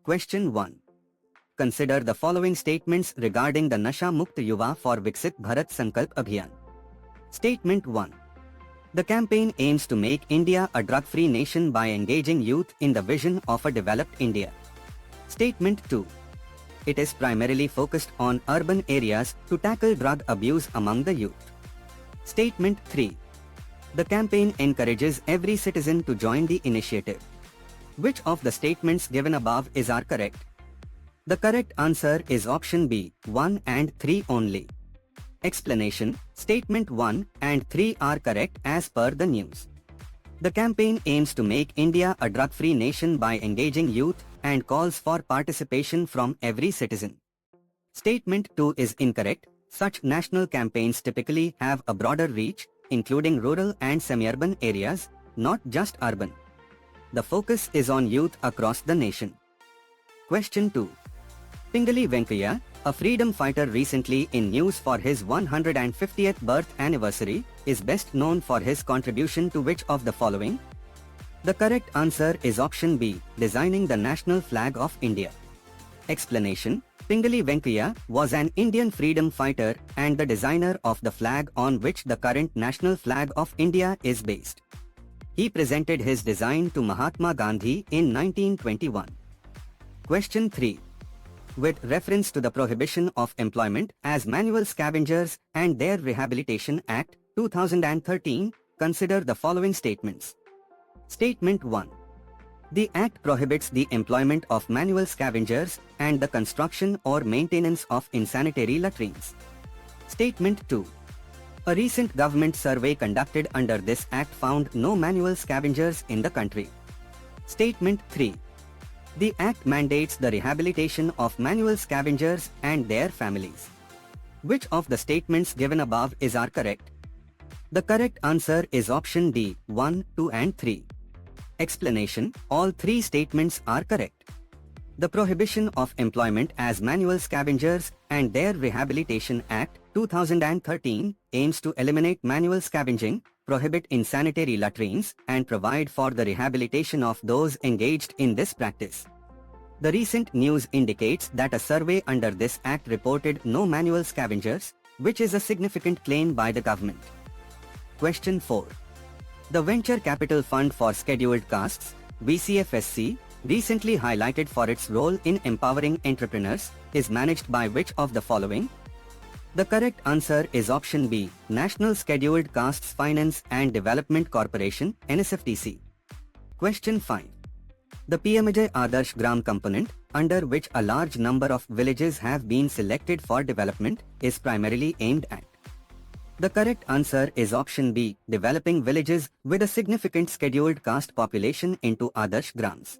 Question 1. Consider the following statements regarding the Nasha Mukt Yuva for Viksit Bharat Sankalp Abhiyan. Statement 1. The campaign aims to make India a drug-free nation by engaging youth in the vision of a developed India. Statement 2. It is primarily focused on urban areas to tackle drug abuse among the youth. Statement 3. The campaign encourages every citizen to join the initiative. Which of the statements given above are correct? The correct answer is option B, 1 and 3 only. Explanation: Statement 1 and 3 are correct as per the news. The campaign aims to make India a drug-free nation by engaging youth and calls for participation from every citizen. Statement 2 is incorrect. Such national campaigns typically have a broader reach, including rural and semi-urban areas, not just urban. The focus is on youth across the nation. Question 2. Pingali Venkaiah, a freedom fighter recently in news for his 150th birth anniversary, is best known for his contribution to which of the following? The correct answer is option B, designing the national flag of India. Explanation: Pingali Venkaiah was an Indian freedom fighter and the designer of the flag on which the current national flag of India is based. He presented his design to Mahatma Gandhi in 1921. Question 3. With reference to the Prohibition of Employment as Manual Scavengers and their Rehabilitation Act, 2013, consider the following statements. Statement 1. The Act prohibits the employment of manual scavengers and the construction or maintenance of insanitary latrines. Statement 2. A recent government survey conducted under this Act found no manual scavengers in the country. Statement 3. The Act mandates the rehabilitation of manual scavengers and their families. Which of the statements given above are correct? The correct answer is option D, 1, 2 and 3. Explanation: All three statements are correct. The Prohibition of Employment as Manual Scavengers and their Rehabilitation Act, 2013, aims to eliminate manual scavenging, prohibit insanitary latrines, and provide for the rehabilitation of those engaged in this practice. The recent news indicates that a survey under this act reported no manual scavengers, which is a significant claim by the government. Question 4. The Venture Capital Fund for Scheduled Castes, BPSC, recently highlighted for its role in empowering entrepreneurs, is managed by which of the following? The correct answer is option B, National Scheduled Castes Finance and Development Corporation, NSFDC. Question 5. The PMJ Adarsh Gram component, under which a large number of villages have been selected for development, is primarily aimed at. The correct answer is option B, developing villages with a significant scheduled caste population into Adarsh Grams.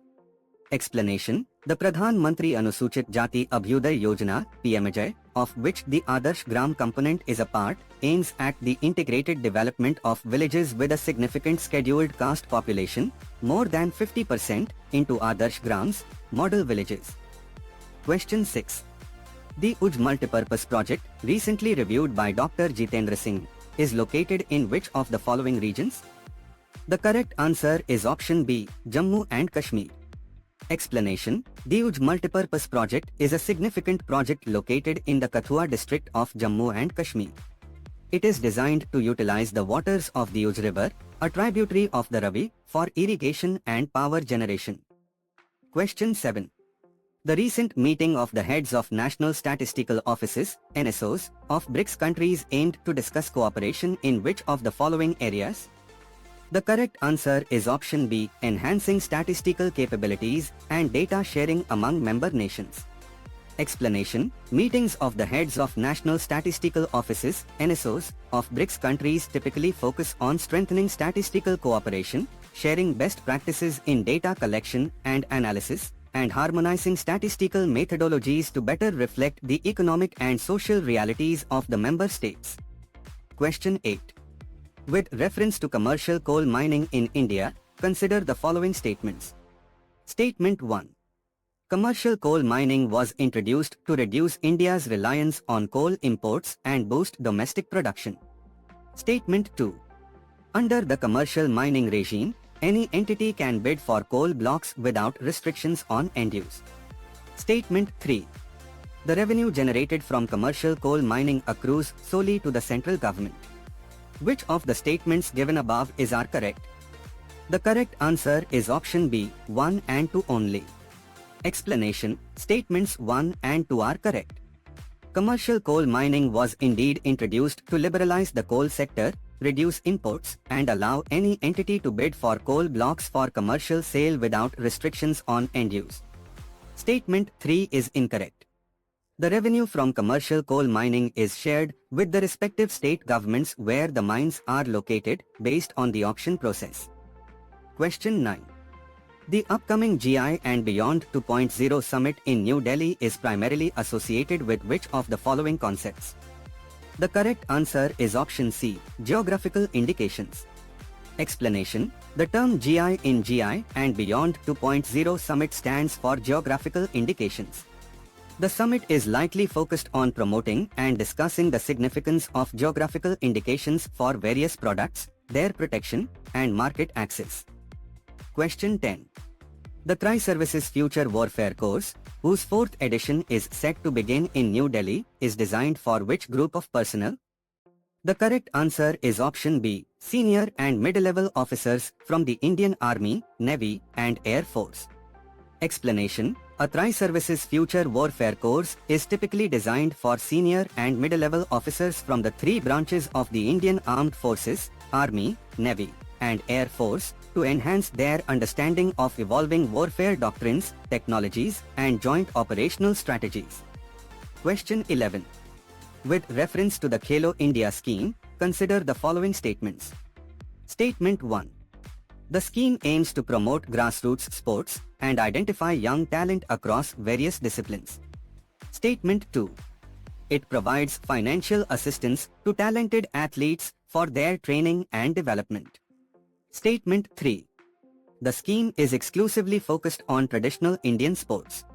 Explanation: The Pradhan Mantri Anusuchit Jati Abhyuday Yojana, PMJ, of which the Adarsh Gram component is a part, aims at the integrated development of villages with a significant scheduled caste population, more than 50%, into Adarsh Grams, model villages. Question 6. The UJ multipurpose project, recently reviewed by Dr. Jitendra Singh, is located in which of the following regions? The correct answer is option B, Jammu and Kashmir. Explanation: The UJ multipurpose project is a significant project located in the Kathua district of Jammu and Kashmir. It is designed to utilize the waters of the UJ river, a tributary of the Ravi, for irrigation and power generation. Question 7. The recent meeting of the heads of National Statistical Offices, NSOs, of BRICS countries aimed to discuss cooperation in which of the following areas? The correct answer is option B, enhancing statistical capabilities and data sharing among member nations. Explanation: Meetings of the heads of National Statistical Offices, NSOs, of BRICS countries typically focus on strengthening statistical cooperation, sharing best practices in data collection and analysis, and harmonizing statistical methodologies to better reflect the economic and social realities of the member states. Question 8. With reference to commercial coal mining in India, consider the following statements. Statement 1. Commercial coal mining was introduced to reduce India's reliance on coal imports and boost domestic production. Statement 2. Under the commercial mining regime, any entity can bid for coal blocks without restrictions on end use. Statement 3. The revenue generated from commercial coal mining accrues solely to the central government. Which of the statements given above are correct? The correct answer is option B, 1 and 2 only. Explanation: statements 1 and 2 are correct. Commercial coal mining was indeed introduced to liberalize the coal sector, reduce imports, and allow any entity to bid for coal blocks for commercial sale without restrictions on end use. Statement 3 is incorrect. The revenue from commercial coal mining is shared with the respective state governments where the mines are located based on the auction process. Question 9. The upcoming GI and Beyond 2.0 summit in New Delhi is primarily associated with which of the following concepts? The correct answer is option C, geographical indications. Explanation: the term GI in GI and Beyond 2.0 summit stands for geographical indications. The summit is likely focused on promoting and discussing the significance of geographical indications for various products, their protection, and market access. Question 10. The Tri-Services Future Warfare course, whose 4th edition is set to begin in New Delhi, is designed for which group of personnel? The correct answer is option B, senior and mid-level officers from the Indian Army, Navy, and Air Force. Explanation: a Tri-Services Future Warfare course is typically designed for senior and mid-level officers from the 3 branches of the Indian Armed Forces, Army, Navy, and Air Force, to enhance their understanding of evolving warfare doctrines, technologies, and joint operational strategies. Question 11. With reference to the Khelo India scheme, consider the following statements. Statement 1. The scheme aims to promote grassroots sports and identify young talent across various disciplines. Statement 2. It provides financial assistance to talented athletes for their training and development. Statement 3. The scheme is exclusively focused on traditional Indian sports.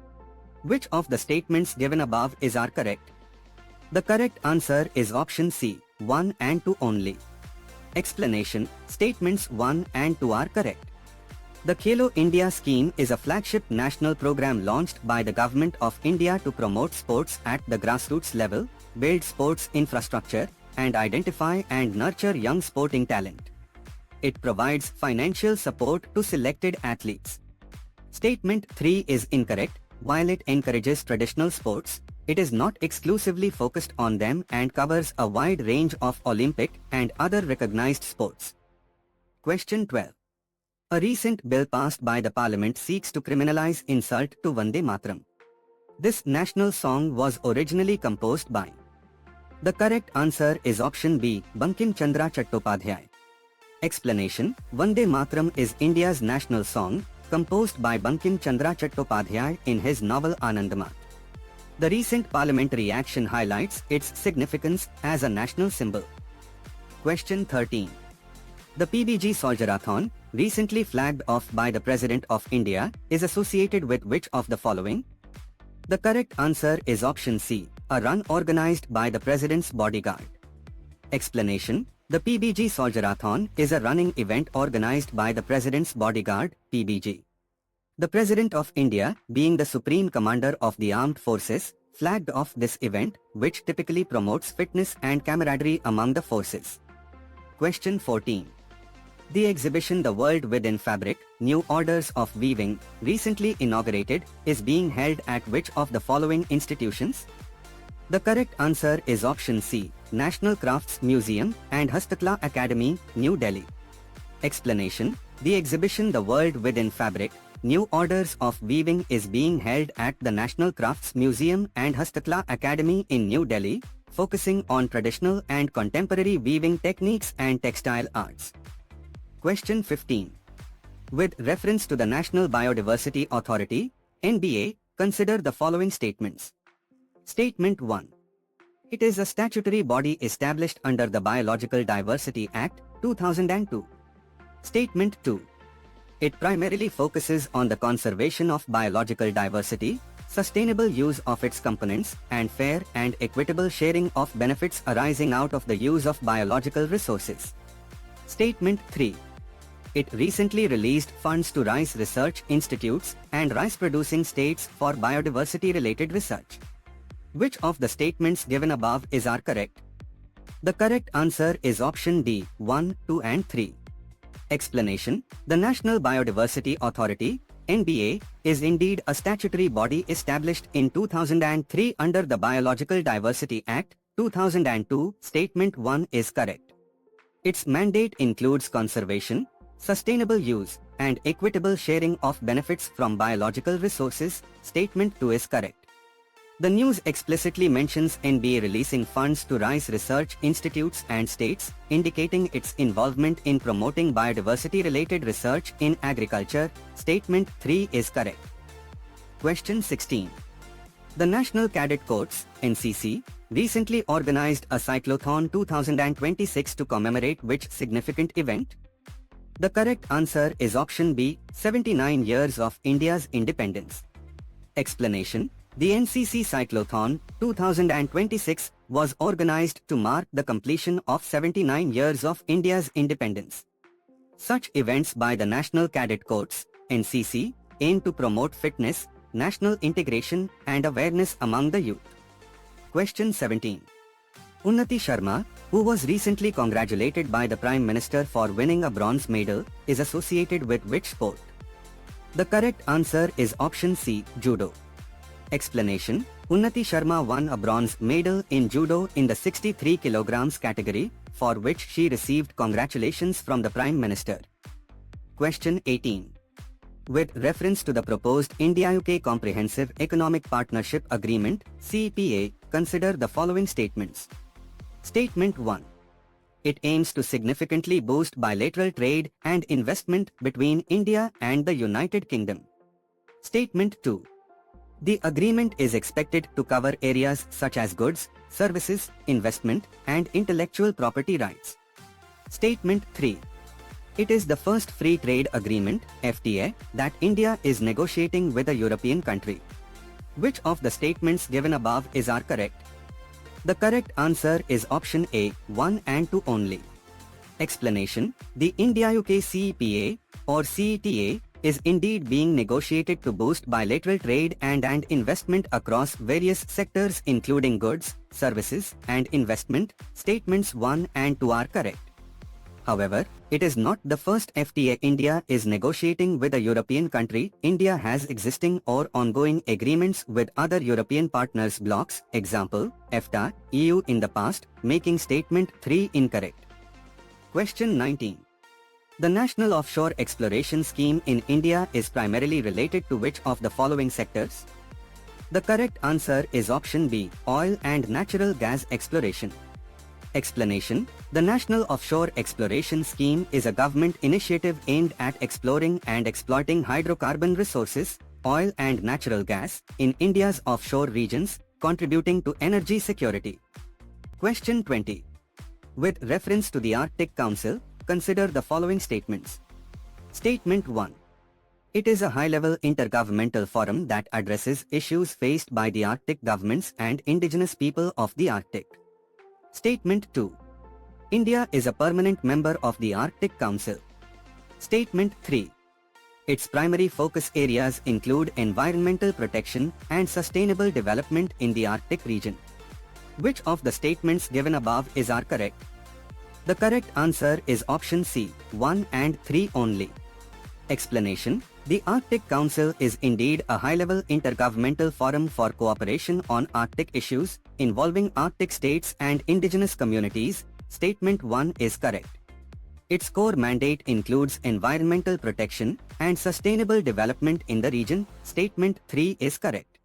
Which of the statements given above are correct? The correct answer is option C, 1 and 2 only. Explanation: statements 1 and 2 are correct. The Khelo India scheme is a flagship national program launched by the Government of India to promote sports at the grassroots level, build sports infrastructure, and identify and nurture young sporting talent. It provides financial support to selected athletes. Statement 3 is incorrect. While it encourages traditional sports, it is not exclusively focused on them and covers a wide range of Olympic and other recognized sports. Question 12. A recent bill passed by the Parliament seeks to criminalize insult to Vande Mataram. This national song was originally composed by. The correct answer is option B, Bankim Chandra Chattopadhyay. Explanation: Vande Mataram is India's national song, composed by Bankim Chandra Chattopadhyay in his novel Anandamath. The recent parliamentary action highlights its significance as a national symbol. Question 13. The PBG Soldierathon, recently flagged off by the President of India, is associated with which of the following? The correct answer is option C, a run organized by the President's bodyguard. Explanation: the PBG Soldierathon is a running event organized by the President's bodyguard, PBG. The President of India, being the Supreme Commander of the Armed Forces, flagged off this event, which typically promotes fitness and camaraderie among the forces. Question 14. The exhibition The World Within Fabric, New Orders of Weaving, recently inaugurated, is being held at which of the following institutions? The correct answer is option C, National Crafts Museum and Hastakala Academy, New Delhi. Explanation: the exhibition The World Within Fabric, New Orders of Weaving is being held at the National Crafts Museum and Hastakala Academy in New Delhi, focusing on traditional and contemporary weaving techniques and textile arts. Question 15. With reference to the National Biodiversity Authority, NBA, consider the following statements. Statement 1. It is a statutory body established under the Biological Diversity Act, 2002. Statement 2. It primarily focuses on the conservation of biological diversity, sustainable use of its components, and fair and equitable sharing of benefits arising out of the use of biological resources. Statement 3. It recently released funds to rice research institutes and rice-producing states for biodiversity-related research. Which of the statements given above are correct? The correct answer is option D, 1, 2 and 3. Explanation: the National Biodiversity Authority, NBA, is indeed a statutory body established in 2003 under the Biological Diversity Act, 2002. Statement 1 is correct. Its mandate includes conservation, sustainable use, and equitable sharing of benefits from biological resources. Statement 2 is correct. The news explicitly mentions NBA releasing funds to rice research institutes and states, indicating its involvement in promoting biodiversity-related research in agriculture. Statement 3 is correct. Question 16. The National Cadet Corps, NCC, recently organized a Cyclothon 2026 to commemorate which significant event? The correct answer is option B, 79 years of India's independence. Explanation: the NCC Cyclothon 2026 was organized to mark the completion of 79 years of India's independence. Such events by the National Cadet Corps, NCC, aim to promote fitness, national integration and awareness among the youth. Question 17. Unnati Sharma, who was recently congratulated by the Prime Minister for winning a bronze medal, is associated with which sport? The correct answer is option C, Judo. Explanation: Unnati Sharma won a bronze medal in Judo in the 63 kg category, for which she received congratulations from the Prime Minister. Question 18. With reference to the proposed India-UK Comprehensive Economic Partnership Agreement, CEPA, consider the following statements. Statement 1. It aims to significantly boost bilateral trade and investment between India and the United Kingdom. Statement 2. The agreement is expected to cover areas such as goods, services, investment, and intellectual property rights. Statement 3. It is the first free trade agreement, FTA, that India is negotiating with a European country. Which of the statements given above are correct? The correct answer is option A, 1 and 2 only. Explanation: the India-UK CEPA, or CETA, is indeed being negotiated to boost bilateral trade and investment across various sectors including goods, services, and investment. Statements 1 and 2 are correct. However, it is not the first FTA India is negotiating with a European country. India has existing or ongoing agreements with other European partners blocs, example, EFTA, EU in the past, making statement 3 incorrect. Question 19. The National Offshore Exploration Scheme in India is primarily related to which of the following sectors? The correct answer is option B, oil and natural gas exploration. Explanation: the National Offshore Exploration Scheme is a government initiative aimed at exploring and exploiting hydrocarbon resources, oil and natural gas, in India's offshore regions, contributing to energy security. Question 20. With reference to the Arctic Council, consider the following statements. Statement 1. It is a high-level intergovernmental forum that addresses issues faced by the Arctic governments and indigenous people of the Arctic. Statement 2. India is a permanent member of the Arctic Council. Statement 3. Its primary focus areas include environmental protection and sustainable development in the Arctic region. Which of the statements given above are correct? The correct answer is option C, 1 and 3 only. Explanation: the Arctic Council is indeed a high-level intergovernmental forum for cooperation on Arctic issues, involving Arctic states and indigenous communities. Statement 1 is correct. Its core mandate includes environmental protection and sustainable development in the region. Statement 3 is correct.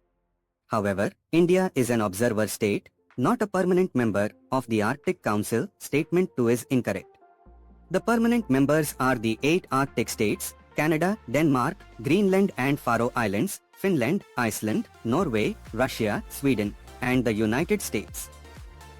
However, India is an observer state, not a permanent member of the Arctic Council. Statement 2 is incorrect. The permanent members are the 8 Arctic states, Canada, Denmark, Greenland and Faroe Islands, Finland, Iceland, Norway, Russia, Sweden, and the United States.